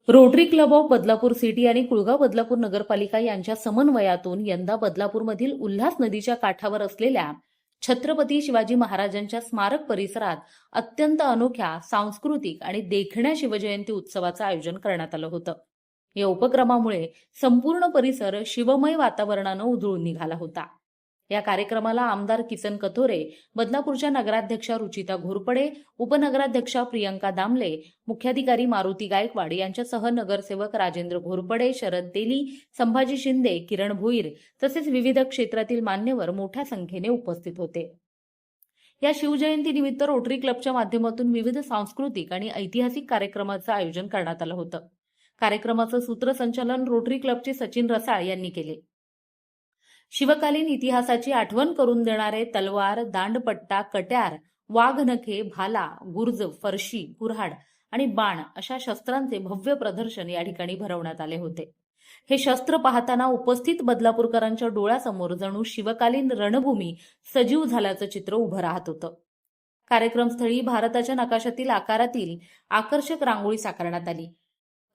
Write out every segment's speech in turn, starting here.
Rotary club of Badlapur city आणि कुळगाव बदलापूर नगरपालिका यांच्या समन्वयातून यंदा बदलापूरमधील उल्हास नदीच्या काठावर असलेल्या छत्रपती शिवाजी महाराजांच्या स्मारक परिसरात अत्यंत अनोख्या सांस्कृतिक आणि देखण्या शिवजयंती उत्सवाचं आयोजन करण्यात आलं होतं। या उपक्रमामुळे संपूर्ण परिसर शिवमय वातावरणानं उधळून निघाला होता। या कार्यक्रमाला आमदार किसन कथोरे, बदलापूरच्या नगराध्यक्षा रुचिता घोरपडे, उपनगराध्यक्षा प्रियंका दामले, मुख्याधिकारी मारुती गायकवाड यांच्यासह नगरसेवक राजेंद्र घोरपडे, शरद तेली, संभाजी शिंदे, किरण भोईर तसेच विविध क्षेत्रातील मान्यवर मोठ्या संख्येने उपस्थित होते। या शिवजयंतीनिमित्त रोटरी क्लबच्या माध्यमातून विविध सांस्कृतिक आणि ऐतिहासिक कार्यक्रमाचं आयोजन करण्यात आलं होतं। कार्यक्रमाचं सूत्रसंचालन रोटरी क्लबचे सचिन रसाळ यांनी केले। शिवकालीन इतिहासाची आठवण करून देणारे तलवार, दांडपट्टा, कट्यार, वाघनखे, भाला, गुर्ज, फरशी, कुऱ्हाड आणि बाण अशा शस्त्रांचे भव्य प्रदर्शन या ठिकाणी भरवण्यात आले होते। हे शस्त्र पाहताना उपस्थित बदलापूरकरांच्या डोळ्यासमोर जणू शिवकालीन रणभूमी सजीव झाल्याचं चित्र उभं राहत होतं। कार्यक्रमस्थळी भारताच्या नकाशातील आकारातील आकर्षक रांगोळी साकारण्यात आली।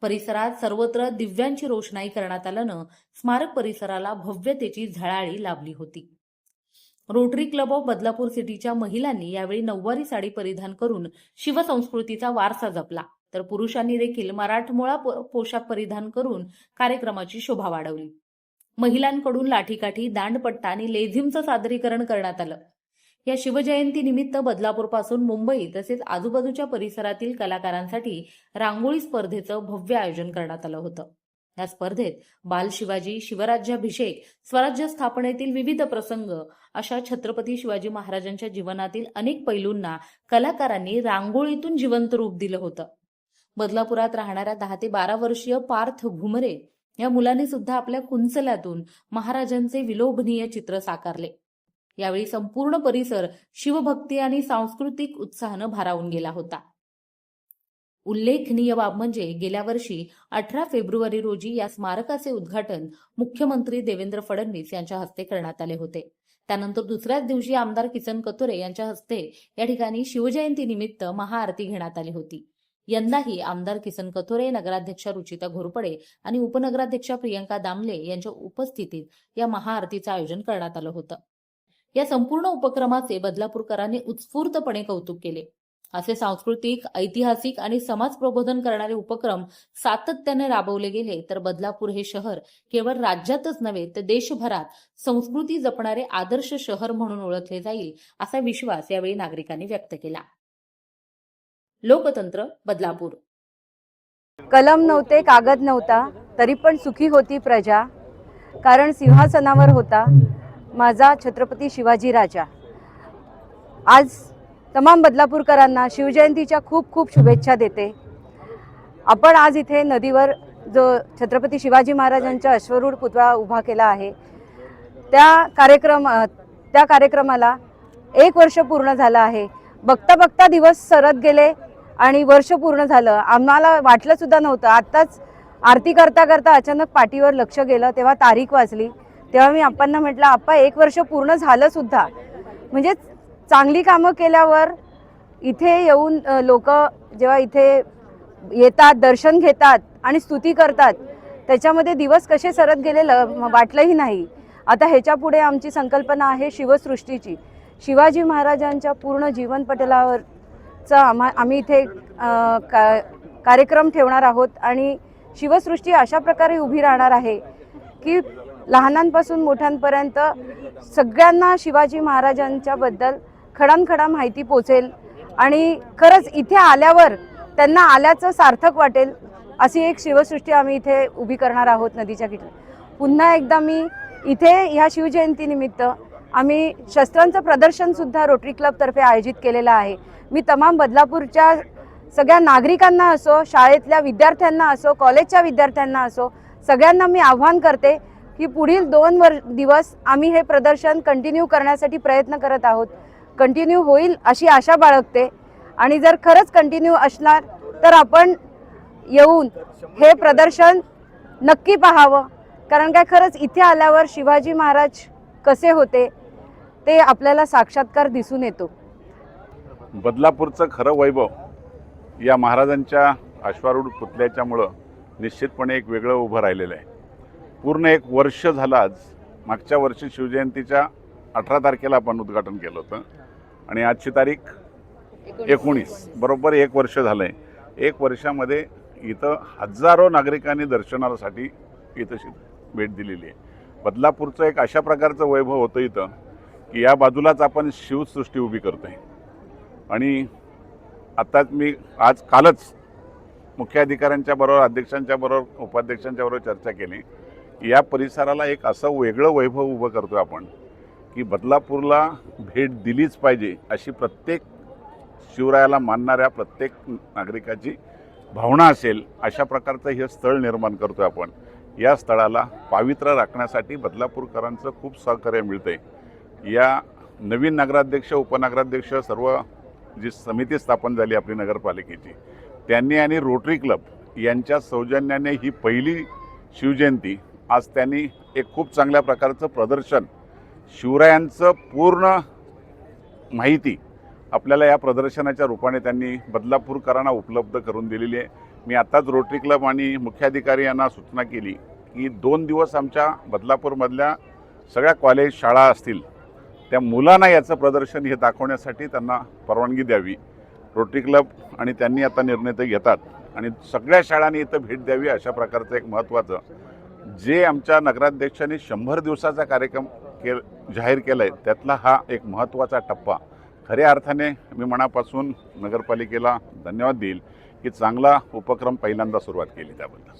परिसरात सर्वत्र दिव्यांची रोषणाई करण्यात आल्यानं स्मारक परिसराला भव्यतेची झळाळी लाभली होती। रोटरी क्लब ऑफ बदलापूर सिटीच्या महिलांनी यावेळी नऊवारी साडी परिधान करून शिवसंस्कृतीचा वारसा जपला, तर पुरुषांनी देखील मराठमोळा पोशाख परिधान करून कार्यक्रमाची शोभा वाढवली। महिलांकडून लाठीकाठी, दांडपट्टा आणि लेझिमचं सादरीकरण करण्यात आलं। या शिवजयंतीनिमित्त बदलापूरपासून मुंबई तसेच आजूबाजूच्या परिसरातील कलाकारांसाठी रांगोळी स्पर्धेचं भव्य आयोजन करण्यात आलं होतं। या स्पर्धेत बाल शिवाजी, शिवराज्याभिषेक, स्वराज्य स्थापनेतील विविध प्रसंग अशा छत्रपती शिवाजी महाराजांच्या जीवनातील अनेक पैलूंना कलाकारांनी रांगोळीतून जिवंत रूप दिलं होतं। बदलापुरात राहणाऱ्या 10 ते 12 वर्षीय पार्थ घुमरे या मुलाने सुद्धा आपल्या कुंचल्यातून महाराजांचे विलोभनीय चित्र साकारले। यावेळी संपूर्ण परिसर शिवभक्ती आणि सांस्कृतिक उत्साहानं भारावून गेला होता। उल्लेखनीय बाब म्हणजे गेल्या वर्षी 18 फेब्रुवारी रोजी या स्मारकाचे उद्घाटन मुख्यमंत्री देवेंद्र फडणवीस यांच्या हस्ते करण्यात आले होते। त्यानंतर दुसऱ्याच दिवशी आमदार किसन कथोरे यांच्या हस्ते या ठिकाणी शिवजयंतीनिमित्त महाआरती घेण्यात आली होती। यंदाही आमदार किसन कथोरे, नगराध्यक्षा रुचिता घोरपडे आणि उपनगराध्यक्षा प्रियंका दामले यांच्या उपस्थितीत या महाआरतीचं आयोजन करण्यात आलं होतं। या संपूर्ण उपक्रमाचे बदलापूरकरांनी उत्स्फूर्तपणे कौतुक केले। असे सांस्कृतिक, ऐतिहासिक आणि समाज प्रबोधन करणारे उपक्रम सातत्याने राबवले गेले तर बदलापूर हे शहर केवळ राज्यातच नव्हे तर देशभरात संस्कृती जपणारे आदर्श शहर म्हणून ओळखले जाईल असा विश्वास यावेळी नागरिकांनी व्यक्त केला। लोकतंत्र बदलापूर। कलम नव्हते, कागद नव्हता, तरी पण सुखी होती प्रजा, कारण सिंहासनावर होता माझा छत्रपती शिवाजी राजा। आज तमाम बदलापूरकरांना शिवजयंतीच्या खूप खूप शुभेच्छा देते। आपण आज इथे नदीवर जो छत्रपती शिवाजी महाराजांचा अश्वरूढ पुतळा उभा केला आहे त्या कार्यक्रमाला 1 वर्ष पूर्ण झालं आहे। बघता बघता दिवस सरत गेले आणि वर्ष पूर्ण झालं। आम्हाला वाटलं सुद्धा नव्हतं। आत्ताच आरती करता करता अचानक पाठीवर लक्ष गेलं, तेव्हा तारीख वाचली, तेव्हा मी आप्पांना म्हटलं, आप्पा 1 वर्ष पूर्ण झालं सुद्धा। म्हणजे चांगली कामं केल्यावर इथे येऊन लोक जेव्हा इथे येतात, दर्शन घेतात आणि स्तुती करतात, त्याच्यामध्ये दिवस कसे सरत गेलेलं वाटलंही नाही। आता ह्याच्या पुढे आमची संकल्पना आहे शिवसृष्टीची। शिवाजी महाराजांच्या पूर्ण जीवनपटलावरचा आम्ही इथे कार्यक्रम ठेवणार आहोत आणि शिवसृष्टी अशा प्रकारे उभी राहणार आहे की लहानांपासून मोठ्यांपर्यंत सगळ्यांना शिवाजी महाराजांच्या बद्दल खडानखडा माहिती पोचेल आणि खरंच इथे आल्यावर त्यांना आल्याचं सार्थक वाटेल अशी एक शिवसृष्टी आम्ही इथे उभी करणार आहोत नदीच्या किनारी। पुन्हा एकदा मी इथे ह्या शिवजयंतीनिमित्त आम्ही शस्त्रांचं प्रदर्शनसुद्धा रोटरी क्लबतर्फे आयोजित केलेलं आहे। मी तमाम बदलापूरच्या सगळ्या नागरिकांना असो, शाळेतल्या विद्यार्थ्यांना असो, कॉलेजच्या विद्यार्थ्यांना असो, सगळ्यांना मी आव्हान करते की पुढील 2 दिवस आम्ही हे प्रदर्शन कंटिन्यू करण्यासाठी प्रयत्न करत आहोत। कंटिन्यू होईल अशी आशा बाळगते आणि जर खरंच कंटिन्यू असणार तर आपण येऊन हे प्रदर्शन नक्की पाहावं, कारण काय खरंच इथे आल्यावर शिवाजी महाराज कसे होते ते आपल्याला साक्षात्कार दिसून येतो। बदलापूरचं खरं वैभव या महाराजांच्या अश्वारूढ पुतळ्याच्यामुळं निश्चितपणे एक वेगळं उभं राहिलेलं आहे. पूर्ण एक वर्ष झालं आज. मागच्या वर्षी शिवजयंतीच्या 18 तारखेला आपण उद्घाटन केलं होतं आणि आजची तारीख 19, बरोबर 1 वर्ष झालं आहे. 1 वर्षामध्ये इथं हजारो नागरिकांनी दर्शनासाठी इथं भेट दिलेली आहे. बदलापूरचं एक अशा प्रकारचं वैभव होतं इथं की या बाजूलाच आपण शिवसृष्टी उभी करतो आहे. आणि आत्ताच मी कालच मुख्य अधिकाऱ्यांच्या बरोबर, अध्यक्षांच्या बरोबर, उपाध्यक्षांच्या बरोबर चर्चा केली की या परिसराला एक असं वेगळं वैभव उभं करतो आपण की बदलापूरला भेट दिलीच पाहिजे अशी प्रत्येक शिवरायाला मानणाऱ्या प्रत्येक नागरिकाची भावना असेल अशा प्रकारचं हे स्थळ निर्माण करतो आपण. या स्थळाला पावित्र्य राखण्यासाठी बदलापूरकरांचं खूप सहकार्य मिळतंय. या नवीन नगराध्यक्ष, उपनगराध्यक्ष, सर्व जी समिती स्थापन झाली आपली नगरपालिकेची, त्यांनी आणि रोटरी क्लब यांच्या सौजन्याने ही पहिली शिवजयंती आज त्यांनी एक खूप चांगल्या प्रकारचं प्रदर्शन, शिवरायांचं पूर्ण माहिती आपल्याला या प्रदर्शनाच्या रूपाने त्यांनी बदलापूरकरांना उपलब्ध करून दिलेली आहे. मी आत्ताच रोटरी क्लब आणि मुख्याधिकारी यांना सूचना केली की 2 दिवस आमच्या बदलापूरमधल्या सगळ्या कॉलेज, शाळा असतील त्या मुलांना याचं प्रदर्शन हे दाखवण्यासाठी त्यांना परवानगी द्यावी. रोटरी क्लब आणि त्यांनी आता निर्णय ते घेतात आणि सगळ्या शाळांनी इथं भेट द्यावी अशा प्रकारचं एक महत्त्वाचं जे आमच्या नगराध्यक्षांनी 100 दिवसाचा कार्यक्रम जाहीर केला आहे त्यातला हा एक महत्त्वाचा टप्पा. खऱ्या अर्थाने मी मनापासून नगरपालिकेला धन्यवाद देईल की चांगला उपक्रम पहिल्यांदा सुरुवात केली त्याबद्दल.